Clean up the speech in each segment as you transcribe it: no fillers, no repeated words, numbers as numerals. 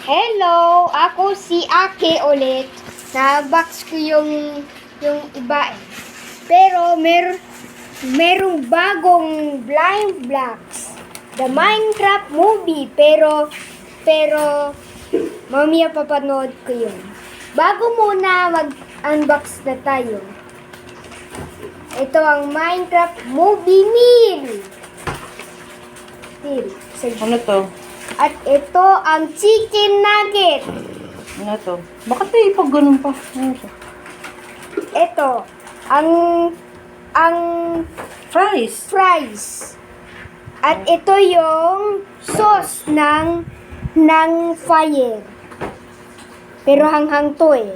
Hello! Ako si Ake ulit. Na-box ko yung iba eh. Pero merong bagong blind blocks. The Minecraft movie. Pero mamaya papanood ko yun. Bago muna mag-unbox na tayo. Ito ang Minecraft movie meal. Ano to? At ito ang chicken nugget. Ano to? Bakit tayo pag ganun pa? Ano to? Ito ang Fries. At ito yung sauce ng fire. Pero hanghang to eh.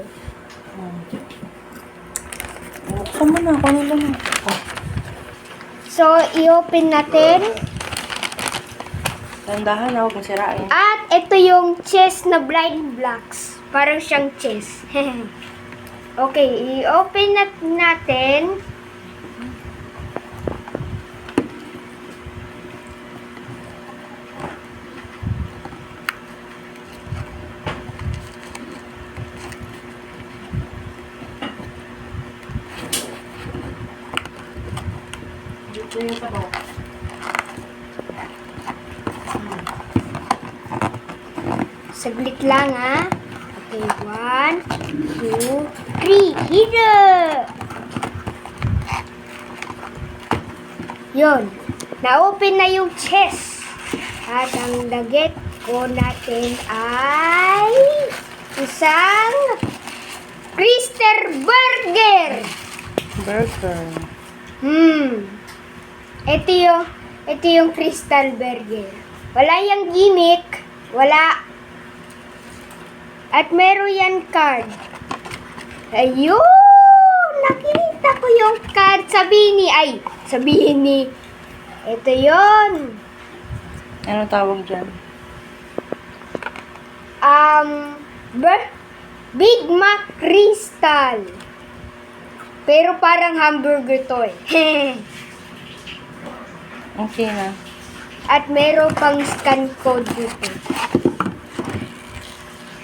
Buksan mo na. Ano lang? Oh. So, i-open natin. Tandahan na. Huwag masirain. At ito yung chest na blind blocks. Parang siyang chest. Okay, i-open natin. Dito yung sabaw. Saglit lang ha. Okay, 1, 2, 3. Hira! Yun. Na-open na yung chest. At ang nugget ko natin ay isang Krister Burger. Burger. Ito yung Crystal Burger. Wala yung gimmick. Wala. At meron yan card. Ayun! Nakita ko yung card. Sabihin ni. Ito yon. Ano tawag dyan? Big Mac Crystal. Pero parang hamburger to eh. Okay na. At meron pang scan code dito.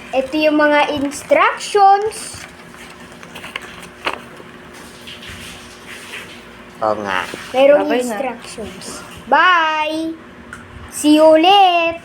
Ito yung mga instructions. Oo nga. Merong Babay na. instructions. Bye! See you ulit!